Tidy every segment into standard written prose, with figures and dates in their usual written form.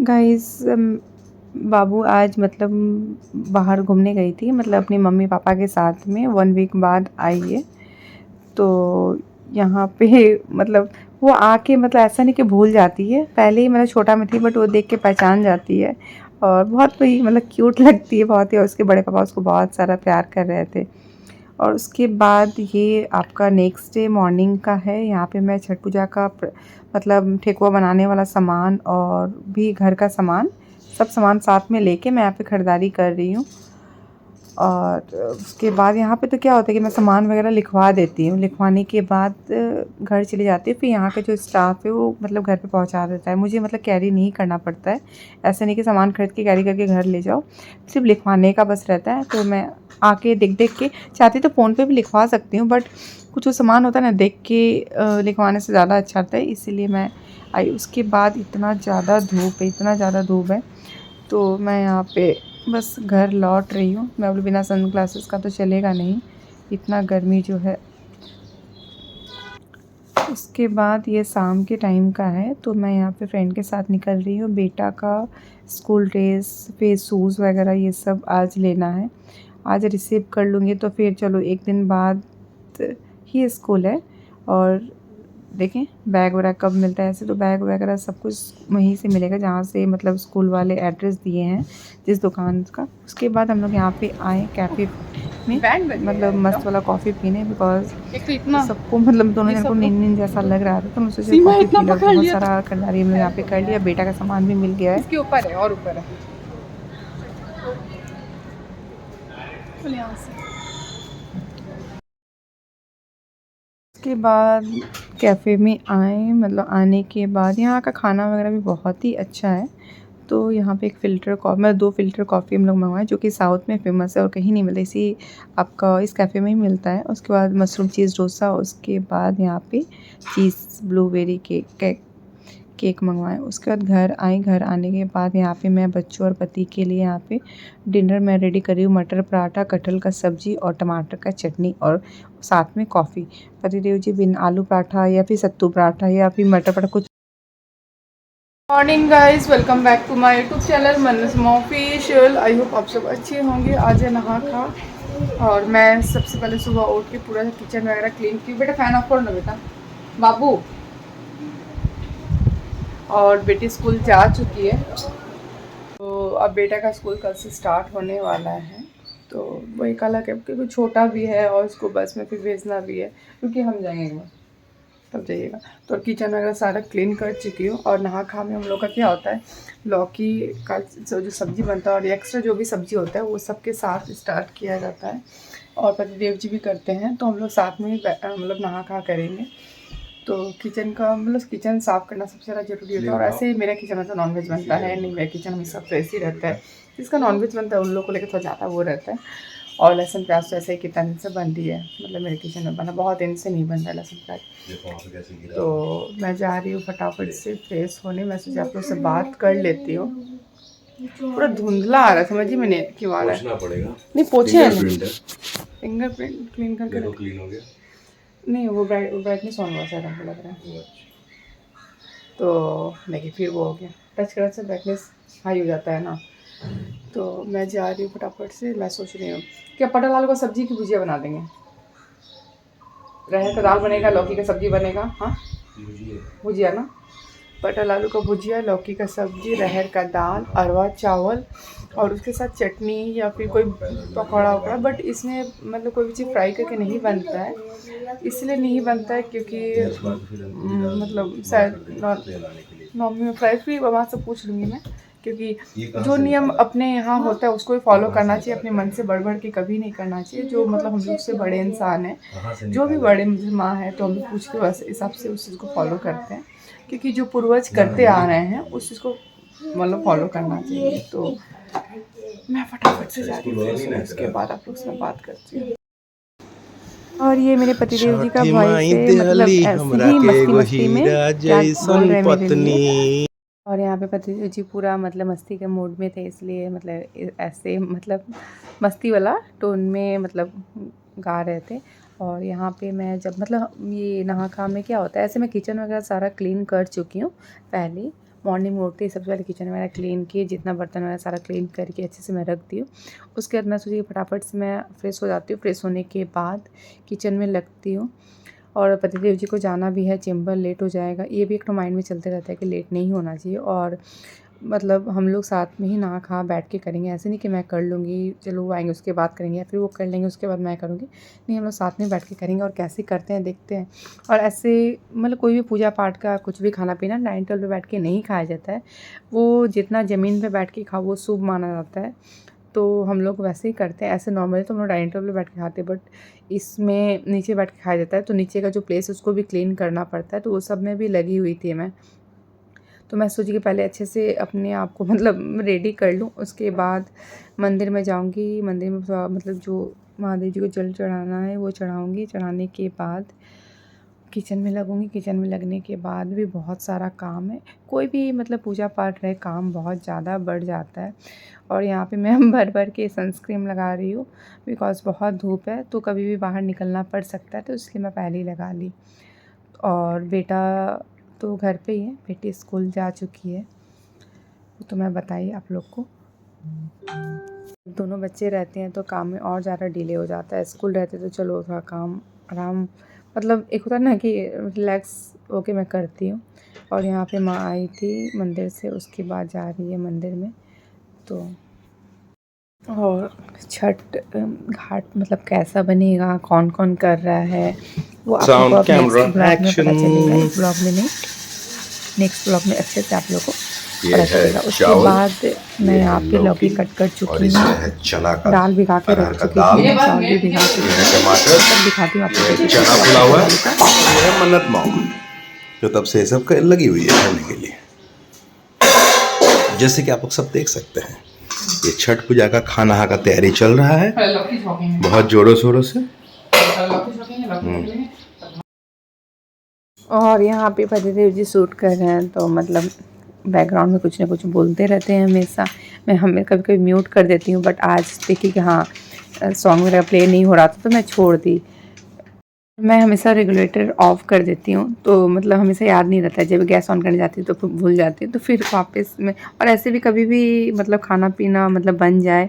Guys बाबू आज मतलब बाहर घूमने गई थी, मतलब अपनी मम्मी पापा के साथ में 1 वीक बाद आई है। तो यहाँ पे मतलब वो आके मतलब ऐसा नहीं कि भूल जाती है, पहले ही मतलब छोटा में थी बट वो देख के पहचान जाती है और बहुत ही मतलब क्यूट लगती है बहुत ही। और उसके बड़े पापा उसको बहुत सारा प्यार कर रहे थे। और उसके बाद ये आपका नेक्स्ट डे मॉर्निंग का है। यहाँ पे मैं छठ पूजा का मतलब ठेकुआ बनाने वाला सामान और भी घर का सामान, सब सामान साथ में लेके मैं यहाँ पे ख़रीदारी कर रही हूँ। और उसके बाद यहाँ पे तो क्या होता है कि मैं सामान वगैरह लिखवा देती हूँ, लिखवाने के बाद घर चली जाती हूँ। फिर यहाँ के जो स्टाफ है वो मतलब घर पे पहुँचा देता है, मुझे मतलब कैरी नहीं करना पड़ता है। ऐसे नहीं कि सामान खरीद के कैरी करके घर ले जाओ, सिर्फ लिखवाने का बस रहता है। तो मैं आके देख देख के चाहती तो फ़ोन पे भी लिखवा सकती हूँ, बट कुछ जो सामान होता है ना देख के लिखवाने से ज़्यादा अच्छा लगता है, इसीलिए मैं आई। उसके बाद इतना ज़्यादा धूप है तो मैं यहाँ पे बस घर लौट रही हूँ। मैं बोली बिना सन ग्लासेस का तो चलेगा नहीं, इतना गर्मी जो है। उसके बाद ये शाम के टाइम का है, तो मैं यहाँ पे फ्रेंड के साथ निकल रही हूँ। बेटा का स्कूल ड्रेस, फिर शूज़ वगैरह ये सब आज लेना है। आज रिसीव कर लूँगी तो फिर चलो एक दिन बाद ही स्कूल है। और देखें बैग वगैरह कब मिलता है। ऐसे तो बैग वगैरह सब कुछ वहीं से मिलेगा जहाँ से मतलब स्कूल वाले एड्रेस दिए हैं जिस दुकान का। उसके बाद हम लोग यहाँ पे आए कैफ़े में, मतलब मस्त वाला कॉफ़ी पीने, बिकॉज सबको मतलब दोनों जन को नींद जैसा लग रहा था, तो मैं सोचा कॉफ़ी पी लो। बहुत सारा खरीदारी हम लोग यहाँ पे कर लिया, बेटा का सामान भी मिल गया है। इसके ऊपर है और ऊपर है यहाँ से। उसके बाद कैफ़े में आए, मतलब आने के बाद यहाँ का खाना वगैरह भी बहुत ही अच्छा है। तो यहाँ पे एक फ़िल्टर कॉफ़ी, मतलब 2 फ़िल्टर कॉफ़ी हम लोग मंगवाए जो कि साउथ में फ़ेमस है और कहीं नहीं मिलता, इसी आपका इस कैफ़े में ही मिलता है। उसके बाद मशरूम चीज़ डोसा, उसके बाद यहाँ पे चीज़ ब्लूबेरी केक मंगवाए। उसके बाद घर आए, घर आने के बाद यहाँ पे मैं बच्चों और पति के लिए यहाँ पे डिनर मैं रेडी कर रही हूँ। मटर पराठा, कटहल का सब्ज़ी और टमाटर का चटनी और साथ में कॉफ़ी। पतिदेव जी बिन आलू पराठा या फिर सत्तू पराठा या फिर मटर पराठा कुछ। Morning guys, welcome back to my YouTube channel Manasma official. I hope आप सब अच्छे होंगे। आज है नहा खा और मैं सबसे पहले सुबह उठ के पूरा किचन वगैरह क्लीन की। बेटा फैन ऑफ करो ना बेटा, बाबू। और बेटी स्कूल जा चुकी है, तो अब बेटा का स्कूल कल से स्टार्ट होने वाला है। तो वही कल है क्योंकि छोटा भी है और उसको बस में फिर भेजना भी है, क्योंकि हम जाएंगे तब जाइएगा। तो किचन वगैरह सारा क्लीन कर चुकी हूँ। और नहा खा में हम लोग का क्या होता है, लौकी का जो सब्ज़ी बनता है और एक्स्ट्रा जो भी सब्ज़ी होता है वो सबके साथ स्टार्ट किया जाता है। और पतिदेव जी भी करते हैं, तो हम लोग साथ में ही मतलब नहा खा करेंगे। तो किचन का मतलब किचन साफ़ करना सबसे ज़्यादा ज़रूरी होता है। और ऐसे ही मेरा किचन में तो नॉनवेज बनता है नहीं, मेरा किचन हमेशा फ्रेश ही रहता है। जिसका नॉनवेज बनता है उन लोग को लेकर थोड़ा ज़्यादा वो रहता है। और लहसुन प्याज तो ऐसे ही कितना दिन से बन रही है, मतलब मेरे किचन में बना, बहुत दिन से नहीं बन रहा लहसुन प्याज। तो मैं जा रही हूँ फटाफट से फ्रेश होने। मैं सोचा आप लोग से बात कर लेती हूँ। पूरा धुंधला आ रहा है, समझ ही में नहीं क्यों आ रहा है। नहीं पोछे फिंगरप्रिंट क्लीन करके क्लीन हो गया। नहीं वो ब्राइटनेस ऑन हुआ शायद हमको लग रहा है। तो देखिए फिर वो हो गया, टच करने से ब्राइटनेस हाई हो जाता है ना। तो मैं जा रही हूँ फटाफट से। मैं सोच रही हूँ क्या पटल आलू का सब्जी की भुजिया बना देंगे। रहर का दाल बनेगा, लौकी का सब्जी बनेगा। हाँ भुजिया ना, पटल आलू का भुजिया, लौकी का सब्जी, रहर का दाल, अरवा चावल और उसके साथ चटनी या फिर कोई पकौड़ा वकौड़ा। बट इसमें मतलब कोई भी चीज़ फ्राई करके नहीं बनता है, इसलिए नहीं बनता है क्योंकि मतलब शायद नॉर्मल में फ्राई फ्री वहाँ से पूछ लूँगी मैं। क्योंकि जो नियम अपने यहाँ होता है उसको ही फॉलो करना चाहिए, अपने मन से बढ़ बढ़ के कभी नहीं करना चाहिए। जो मतलब हम लोग से बड़े इंसान हैं, जो भी बड़े माँ है, तो हम लोग पूछ के बस हिसाब से उस चीज़ को फॉलो करते हैं। क्योंकि जो पूर्वज करते आ रहे हैं उस चीज़ को मतलब फॉलो करना चाहिए। तो मैं फटाफट से जा रही हूँ, उसके बाद आप लोग से बात करती हूँ। और ये मेरे पतिदेव जी का वॉइस है, मतलब ऐसे ही मस्ती मस्ती में क्या बोल रहे हैं मेरे लिए। और यहाँ पे पतिदेव जी पूरा मतलब मस्ती के मूड में थे, इसलिए मतलब ऐसे मतलब मस्ती वाला टोन में मतलब गा रहे थे। और यहाँ पे मैं जब मतलब ये नहा खा में क्या होता है, ऐसे मैं किचन वगैरह सारा क्लीन कर चुकी हूँ पहले। मॉर्निंग में उठते ही सबसे पहले किचन वगैरह क्लीन किए, जितना बर्तन वगैरह सारा क्लीन करके अच्छे से मैं रख दी हूँ। उसके बाद मैं सोची कि फटाफट से मैं फ़्रेश हो जाती हूँ। फ्रेश होने के बाद किचन में लगती हूँ, और पतिदेव जी को जाना भी है चेंबर, लेट हो जाएगा। ये भी एक तो माइंड में चलते रहता है कि लेट नहीं होना चाहिए, और मतलब हम लोग साथ में ही नहा खा बैठ के करेंगे। ऐसे नहीं कि मैं कर लूँगी, चलो वो आएंगे उसके बाद करेंगे, या फिर वो कर लेंगे उसके बाद मैं करूँगी। नहीं, हम लोग साथ में बैठ के करेंगे, और कैसे करते हैं देखते हैं। और ऐसे मतलब कोई भी पूजा पाठ का कुछ भी खाना पीना डाइनिंग टेबल पे बैठ के नहीं खाया जाता है। वो जितना ज़मीन पे बैठ के खाओ वो शुभ माना जाता है, तो हम लोग वैसे ही करते हैं। ऐसे नॉर्मली तो हम लोग डाइनिंग टेबल पे बैठ के खाते हैं, बट इसमें नीचे बैठ के खाया जाता है, तो नीचे का जो प्लेस है उसको भी क्लीन करना पड़ता है। तो वो सब में भी लगी हुई थी मैं। तो मैं सोची कि पहले अच्छे से अपने आप को मतलब रेडी कर लूँ, उसके बाद मंदिर में जाऊँगी। मंदिर में थोड़ा मतलब जो महादेव जी को जल चढ़ाना है वो चढ़ाऊँगी। चढ़ाने के बाद किचन में लगूँगी। किचन में लगने के बाद भी बहुत सारा काम है। कोई भी मतलब पूजा पाठ रहे, काम बहुत ज़्यादा बढ़ जाता है। और यहाँ पे मैं भर के सनस्क्रीन लगा रही हूँ, बिकॉज़ बहुत धूप है, तो कभी भी बाहर निकलना पड़ सकता है, तो इसलिए मैं पहले ही लगा ली। और बेटा तो घर पे ही है, बेटी स्कूल जा चुकी है, तो मैं बताई आप लोग को। दोनों बच्चे रहते हैं तो काम में और ज़्यादा डिले हो जाता है। स्कूल रहते तो चलो थोड़ा काम आराम, मतलब एक होता है ना कि रिलैक्स होके मैं करती हूँ। और यहाँ पे माँ आई थी मंदिर से, उसके बाद जा रही है मंदिर में। तो और छठ घाट मतलब कैसा बनेगा, कौन कौन कर रहा है, वो आप लोग को अब नेक्स्ट ब्लॉग में पता चलेगा। इस ब्लॉग में नहीं, नेक्स्ट ब्लॉग में अच्छे से आप लोग को पता चलेगा। उसके बाद मैं यहाँ पे लौकी कट कर चुकी हूँ, दाल भिगा के रख चुकी थी, चावल भी भिगा चुकी हूँ, सब दिखाती हूँ आपको। चना फुला हुआ है, ये है मन्नत माओ जो तब से सब लगी हुई है खाने के लिए। जैसे कि आप लोग सब देख सकते हैं, ये छठ पूजा का खाना का तैयारी चल रहा है बहुत जोरों शोरों से। और यहाँ पे पतिदेव जी शूट कर रहे हैं, तो मतलब बैकग्राउंड में कुछ ना कुछ बोलते रहते हैं हमेशा। मैं हमें कभी कभी म्यूट कर देती हूँ, बट आज देखी कि हाँ सॉन्ग वगैरह प्ले नहीं हो रहा था, तो मैं छोड़ दी। मैं हमेशा रेगुलेटर ऑफ़ कर देती हूँ, तो मतलब हमेशा याद नहीं रहता है। जब गैस ऑन करने जाती हूँ तो फिर भूल जाती हूँ, तो फिर वापस में। और ऐसे भी कभी भी मतलब खाना पीना मतलब बन जाए,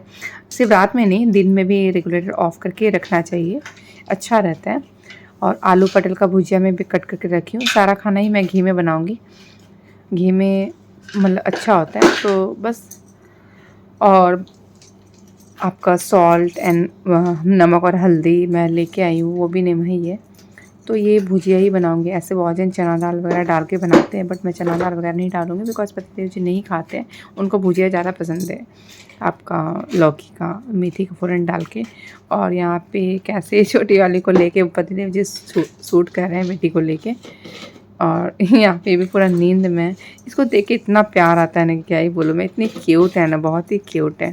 सिर्फ रात में नहीं, दिन में भी रेगुलेटर ऑफ़ करके रखना चाहिए, अच्छा रहता है। और आलू पटल का भुजिया में भी कट करके रखी हूँ। सारा खाना ही मैं घी में बनाऊँगी, घी में मतलब अच्छा होता है, तो बस। और आपका सॉल्ट एंड नमक और हल्दी मैं लेके आई हूँ, वो भी नहीं ही है। तो ये भुजिया ही बनाऊंगी। ऐसे बहुत जन चना दाल वगैरह डाल के बनाते हैं, बट मैं चना दाल वगैरह नहीं डालूंगी, बिकॉज़ पतिदेव जी नहीं खाते हैं, उनको भुजिया ज़्यादा पसंद है आपका लौकी का मेथी का फ़ौरन डाल के। और यहाँ पे कैसे छोटी वाली को लेके पतिदेव जी शूट कर रहे हैं बेटी को लेके। और यहाँ पे भी पूरा नींद में, इसको देख के इतना प्यार आता है ना कि क्या ही बोलूँ मैं, इतनी क्यूट है ना, बहुत ही क्यूट है।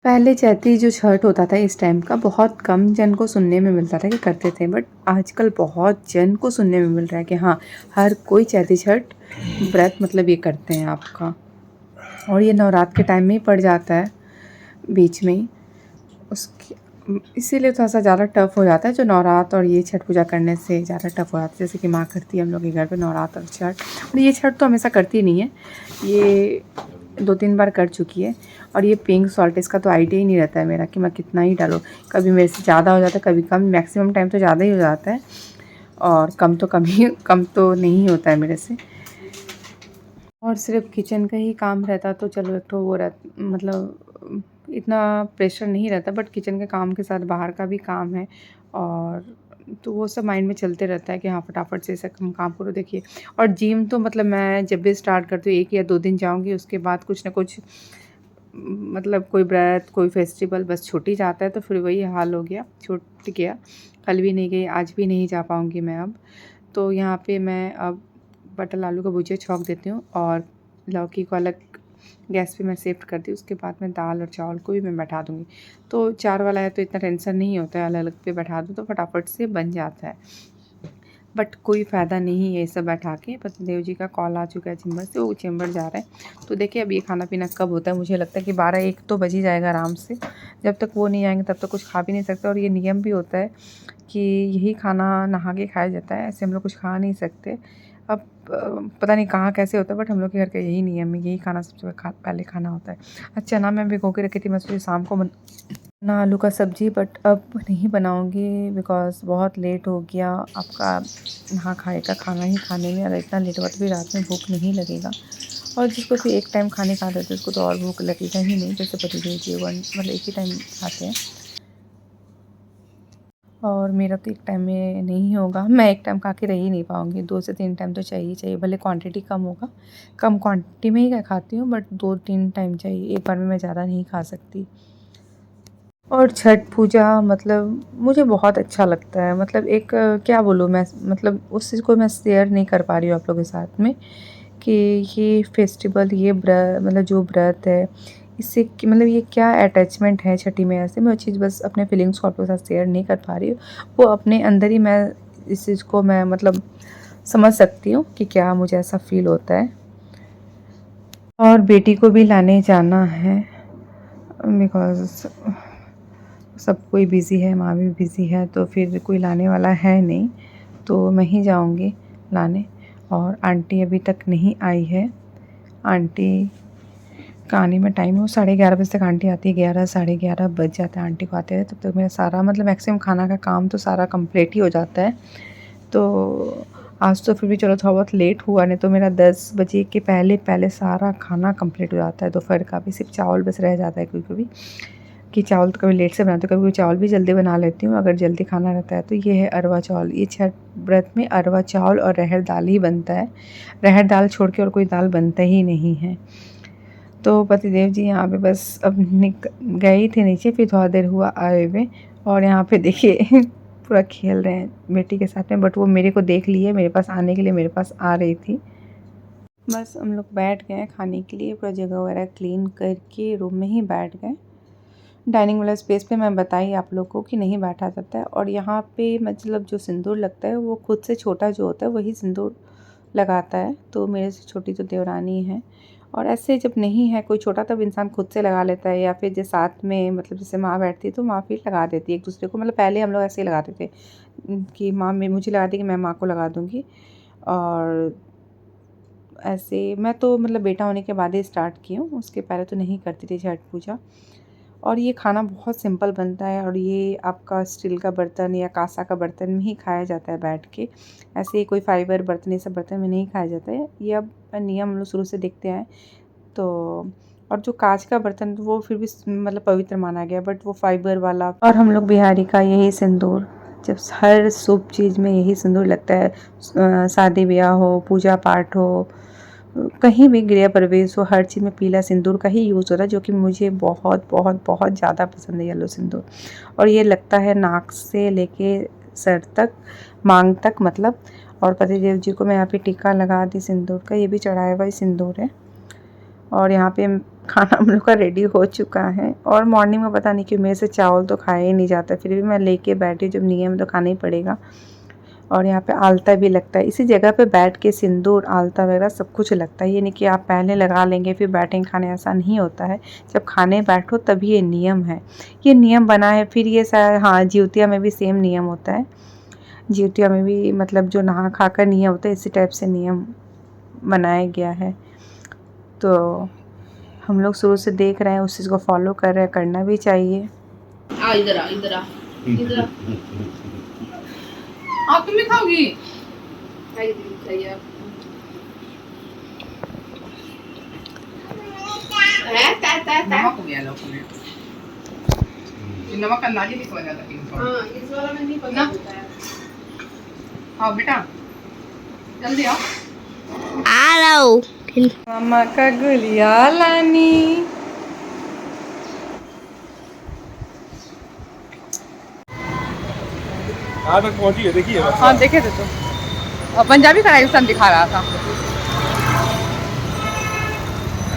पहले चैती जो छठ होता था इस टाइम का, बहुत कम जन को सुनने में मिलता था कि करते थे, बट आजकल बहुत जन को सुनने में मिल रहा है कि हाँ हर कोई चैती छठ व्रत मतलब ये करते हैं आपका। और ये नवरात्र के टाइम में ही पड़ जाता है, बीच में ही, उसके इसीलिए थोड़ा सा ज़्यादा टफ हो जाता है। जो नवरात्र और ये छठ पूजा करने से ज़्यादा टफ हो जाता है, जैसे कि माँ करती है हम लोग के घर पे नवरात्र और छठ। और ये छठ तो हमेशा करती नहीं है, ये 2-3 बार कर चुकी है। और ये पिंक सॉल्ट, इसका तो आइडिया ही नहीं रहता है मेरा कि मैं कितना ही डालूँ। कभी मेरे से ज़्यादा हो जाता है, कभी कम, मैक्सिमम टाइम तो ज़्यादा ही हो जाता है, और कम तो नहीं होता है मेरे से। और सिर्फ किचन का ही काम रहता तो चलो एक तो वो मतलब इतना प्रेशर नहीं रहता, बट किचन के काम के साथ बाहर का भी काम है, और तो वो सब माइंड में चलते रहता है कि हाँ फटाफट से ऐसा काम करो। देखिए, और जिम तो मतलब मैं जब भी स्टार्ट करती हूँ 1 या 2 दिन जाऊँगी, उसके बाद कुछ ना कुछ मतलब कोई व्रत, कोई फेस्टिवल बस छूट ही जाता है, तो फिर वही हाल हो गया, छूट गया। कल भी नहीं गई, आज भी नहीं जा पाऊँगी मैं अब। तो यहाँ पे मैं अब बटर आलू का भुजिया छौंक देती हूँ, और लौकी को अलग गैस पे मैं शिफ्ट करती हूँ। उसके बाद मैं दाल और चावल को भी मैं बैठा दूँगी। तो 4 वाला है तो इतना टेंशन नहीं होता है, अलग-अलग पे बैठा दूँ तो फटाफट से बन जाता है। बट कोई फ़ायदा नहीं है ये सब बैठा के। पतिदेव जी का कॉल आ चुका है चेंबर से, वो चेंबर जा रहे हैं। तो देखिए अब ये खाना पीना कब होता है, मुझे लगता है कि 12-1 तो बज ही जाएगा आराम से। जब तक वो नहीं आएँगे तब तक कुछ खा भी नहीं सकते। और ये नियम भी होता है कि यही खाना नहा के खाया जाता है, ऐसे हम लोग कुछ खा नहीं सकते। अब पता नहीं कहाँ कैसे होता है, बट हम लोग के घर का यही नियम है, यही खाना सबसे पहले खाना होता है। अच्छा ना, मैं भिगो के रखी थी, मैं सोची शाम को ना आलू का सब्ज़ी, बट अब नहीं बनाऊंगी बिकॉज़ बहुत लेट हो गया। आपका नहा खाए का खाना ही खाने में अगर इतना लेट हुआ तो फिर रात में भूख नहीं लगेगा, और जिसको फिर एक टाइम खाने खा लेते हैं उसको तो और भूख लगेगा ही नहीं। जैसे पतिदेव जी मतलब एक ही टाइम खाते हैं, और मेरा तो एक टाइम में नहीं होगा, मैं एक टाइम खा के रह ही नहीं पाऊँगी, 2 से 3 टाइम तो चाहिए चाहिए। भले क्वांटिटी कम होगा, कम क्वांटिटी में ही खाती हूँ, बट 2-3 टाइम चाहिए, एक बार में मैं ज़्यादा नहीं खा सकती। और छठ पूजा मतलब मुझे बहुत अच्छा लगता है, मतलब एक क्या बोलूँ मैं, मतलब उस चीज़ को मैं शेयर नहीं कर पा रही हूँ आप लोगों के साथ में कि ये फेस्टिवल, ये मतलब जो व्रत है, इससे मतलब ये क्या अटैचमेंट है छठी मैया से, मैं वो चीज़ बस अपने फीलिंग्स को आप लोगों के साथ शेयर नहीं कर पा रही हूँ। वो अपने अंदर ही मैं इस चीज़ को मैं मतलब समझ सकती हूँ कि क्या मुझे ऐसा फील होता है। और बेटी को भी लाने जाना है बिकॉज़ सब कोई बिज़ी है, माँ भी बिज़ी है, तो फिर कोई लाने वाला है नहीं, तो मैं ही जाऊँगी लाने। और आंटी अभी तक नहीं आई है, आंटी का आने में टाइम है, वो 11:30 बजे तक आंटी आती है, 11 साढ़े 11 बज जाता है आंटी को आते हैं। तब तक मेरा सारा मतलब मैक्सिमम खाना का काम तो सारा कंप्लीट ही हो जाता है। तो आज तो फिर भी चलो थोड़ा बहुत लेट हुआ, नहीं तो मेरा 10 बजे के पहले सारा खाना कंप्लीट हो जाता है। दोपहर का भी सिर्फ चावल बस रह जाता है कभी-कभी, कि चावल तो कभी लेट से बनाती हूँ, कभी-कभी चावल भी जल्दी बना लेती हूँ अगर जल्दी खाना रहता है तो। ये है अरवा चावल, ये छठ व्रत में अरवा चावल और रहर दाल ही बनता है, रहर दाल छोड़ के और कोई दाल बनता ही नहीं है। तो पतिदेव जी यहाँ पे बस अब गए थे नीचे, फिर थोड़ा देर हुआ आए हुए, और यहाँ पे देखिए पूरा खेल रहे हैं बेटी के साथ में, बट वो मेरे को देख लिए, मेरे पास आने के लिए मेरे पास आ रही थी। बस हम लोग बैठ गए खाने के लिए, पूरा जगह वगैरह क्लीन करके रूम में ही बैठ गए। डाइनिंग वाला स्पेस पे मैं बताई आप लोग को कि नहीं बैठा जाता है, और यहाँ पे मतलब जो सिंदूर लगता है वो खुद से छोटा जो होता है वही सिंदूर लगाता है। तो मेरे से छोटी जो देवरानी है, और ऐसे जब नहीं है कोई छोटा तब इंसान खुद से लगा लेता है, या फिर जैसे साथ में मतलब जैसे माँ बैठती है तो माँ फिर लगा देती है एक दूसरे को। मतलब पहले हम लोग ऐसे ही लगाते थे कि माँ मुझे लगाती कि मैं माँ को लगा दूँगी, और ऐसे मैं तो मतलब बेटा होने के बाद ही स्टार्ट की हूँ, उसके पहले तो नहीं करती थी छठ पूजा। और ये खाना बहुत सिंपल बनता है, और ये आपका स्टील का बर्तन या कांसा का बर्तन में ही खाया जाता है बैठ के, ऐसे कोई फाइबर बर्तन ये सब बर्तन में नहीं खाया जाता है। ये अब नियम हम लोग शुरू से देखते हैं। तो और जो कांच का बर्तन वो फिर भी मतलब पवित्र माना गया, बट वो फाइबर वाला। और हम लोग बिहारी का यही सिंदूर, जब हर शुभ चीज़ में यही सिंदूर लगता है, शादी ब्याह हो, पूजा पाठ हो, कहीं भी गृह प्रवेश हो, हर चीज़ में पीला सिंदूर का ही यूज़ होता है, जो कि मुझे बहुत बहुत बहुत ज़्यादा पसंद है येलो सिंदूर। और ये लगता है नाक से लेके सर तक, मांग तक मतलब। और पतिदेव जी को मैं यहाँ पे टीका लगा दी सिंदूर का, ये भी चढ़ाया हुआ ही सिंदूर है। और यहाँ पे खाना हम लोग का रेडी हो चुका है, और मॉर्निंग में पता नहीं क्यों मेरे से चावल तो खाया ही नहीं जाता, फिर भी मैं लेके बैठी, जब नियम तो खाना ही पड़ेगा। और यहाँ पे आलता भी लगता है, इसी जगह पे बैठ के सिंदूर आलता वगैरह सब कुछ लगता है। ये नहीं कि आप पहले लगा लेंगे फिर बैठेंगे खाने, ऐसा नहीं होता है। जब खाने बैठो तभी ये नियम है, ये नियम बना है। फिर ये हाँ, जिउतिया में भी सेम नियम होता है, जिउतिया में भी मतलब जो नहा खा कर नियम होता है, इसी टाइप से नियम बनाया गया है। तो हम लोग शुरू से देख रहे हैं, उस चीज़ को फॉलो कर रहे हैं, करना भी चाहिए। इधर आ इधर आ इधर आ, तुम भी खाओगी? नमक हो गया लोग में, नमक अंदाजे नहीं समझ आता किनको। हाँ, इस वाला में नहीं पता होता है। आओ बेटा जल्दी आओ, आ रहा हूँ। मामा का गुलिया लानी। कहाँ तक पहुँची है देखिए। हाँ देखे थे तो, और पंजाबी कढ़ाई सन दिखा रहा था।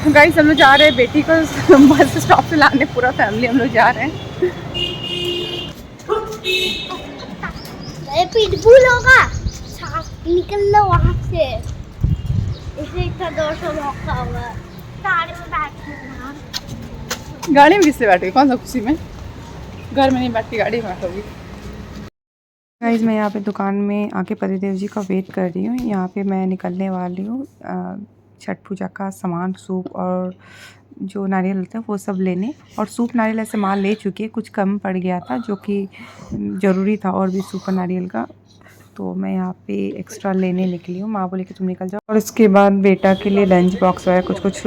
गाइस हम लोग जा रहे हैं बेटी को बस स्टॉप से लाने, पूरा फैमिली हम लोग जा रहे हैं। पिटबुल होगा, निकल लो वहाँ से, इसे इतना जोर से भौंकता होगा। गाड़ी में बैठ, गाड़ी में किससे बैठोगी? कौन सा खुशी में? घर में नहीं बैठती, गाड़ी में बैठोगी। गाइस मैं यहाँ पे दुकान में आके पतिदेव जी का वेट कर रही हूँ। यहाँ पे मैं निकलने वाली हूँ छठ पूजा का सामान, सूप और जो नारियल होता है वो सब लेने। और सूप नारियल ऐसे माल ले चुकी है, कुछ कम पड़ गया था जो कि ज़रूरी था और भी सूप और नारियल का, तो मैं यहाँ पे एक्स्ट्रा लेने निकली हूँ। माँ बोली कि तुम निकल जाओ। और उसके बाद बेटा के लिए लंच बॉक्स वगैरह कुछ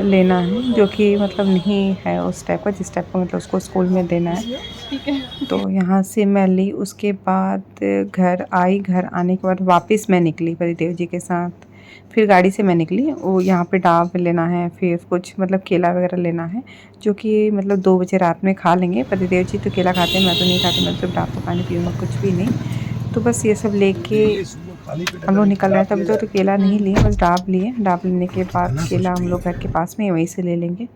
लेना है जो कि मतलब नहीं है उस टाइप का जिस टाइप का मतलब उसको स्कूल में देना है। ठीक है। तो यहाँ से मैं ली, उसके बाद घर आई। घर आने के बाद वापस मैं निकली पतिदेव जी के साथ, फिर गाड़ी से मैं निकली। वो यहाँ पे डाब लेना है, फिर कुछ मतलब केला वगैरह लेना है जो कि मतलब 2 बजे रात में खा लेंगे। पतिदेव जी तो केला खाते हैं, मैं तो नहीं खाती, मैं तो डाब तो पानी पीऊँगा, कुछ भी नहीं। तो बस ये सब लेके हम लोग निकल रहे थे। अभी तो केला नहीं लिए, बस डाब लिए। डाब लेने के बाद केला हम लोग घर के पास में वहीं से ले लेंगे।